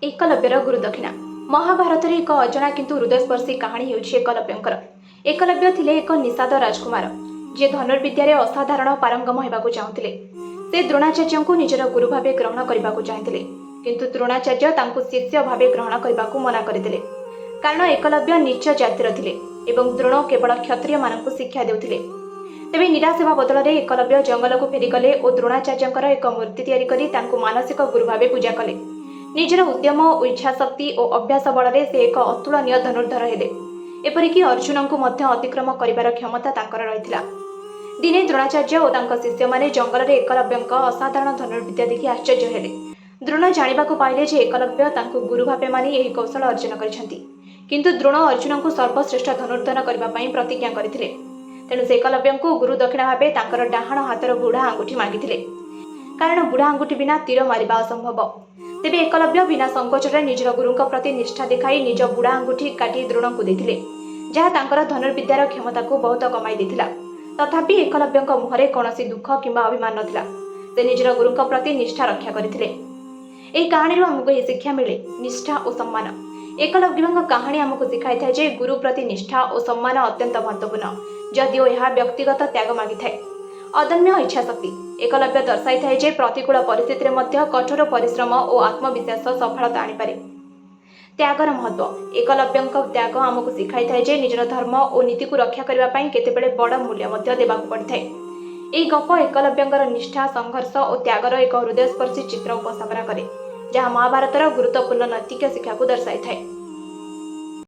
एकलव्यर गुरुदक्षिणा महाभारत एक अजना किंतु हृदयस्पर्शी कहानी होउछि एकलव्यंकर। एकलव्य थिले एक निषाद राजकुमार जे धनुर्विद्यार असाधारण पारंगम होबाकू चाहुथिले। से द्रोणाचार्य निजर गुरु भावे ग्रहण करबाकू चाहिथिले, किंतु द्रोणाचार्य तांकू शिष्य भावे ग्रहण करबाकू मना करथिले, कारण एकलव्य नीच जातिर थिले एवं द्रोण केवल क्षत्रिय मानकू शिक्षा देउथिले। तेबे निराश हेबा बदଳରେ एकलव्य जंगल को फेरीगले और द्रोणाचार्यंकर एक मूर्ति तैयारी करी तांकू मानसिक गुरु भावे पूजा कले। निजर उद्यम और इच्छाशक्ति और अभ्यास बल से एक अतुलनीय धनुर्धर हेले। एपरिकी अर्जुन को मध्य अतिक्रम करिवार क्षमता तांकर रहिथिला। दिने द्रोणाचार्य और तांका शिष्य माने जंगल रे एकलव्यंक असाधारण धनुर्विद्या देखि आश्चर्य हेले। द्रोण जानिबाकू पाइले जे एकलव्य तांकू गुरु भावे मानि एही कौशल अर्जन करिसेंती, किंतु द्रोण अर्जुन को सर्वश्रेष्ठ धनुर्धर करबा पई प्रतिज्ञा करथिले। तेणु से एकलव्य को गुरु दक्षिणा भावे तांकर डाहाण हातर बुढ़ा आंगुठी मागिथिले, कारण बुढ़ा आंगुठी बिना तीर मारिबा असंभव। तेबे एकलव्य बिना संकोचरे निजर गुरुंक प्रति निष्ठा देखाई निज बुढ़ा आंगुठी काटी द्रोण को देथिले, जहा तांकर धनुर्विद्यार क्षमता को बहुत कमाई देथिला। तथापि एकलव्यंक मुहरे कौनसी दुख किंबा अभिमान नथिला। से निजर गुरुंक प्रति निष्ठा रक्षा करथिले। एही कहानी आमको यह शिक्षा मिले, निष्ठा और सम्मान। एकलव्यंक कहानी आमको शिखाई थाए जे गुरु प्रति निष्ठा और सम्मान अत्यंत महत्वपूर्ण, जदिओ यह व्यक्तिगत त्याग मागी थाए। अदम्य इच्छाशक्ति एकलव्य दर्शाई थाए जे प्रतिकूल परिस्थिति में मध्य कठोर परिश्रम और आत्मविश्वास सफलता आनीपारे। त्यागर महत्व एकलव्यंक त्याग आमको शिखाई थाए जे निजर धर्म और नीति को रक्षा करबा पई केतेबेले बड़ मूल्य मध्य देबाकू पड़िथाए। एही गप एकलव्यंकर निष्ठा, संघर्ष और त्यागर एक हृदयस्पर्शी चित्र उपस्थापना करे, जहाँ महाभारतर गुरुत्वपूर्ण नैतिक शिक्षा को दर्शाई थाए।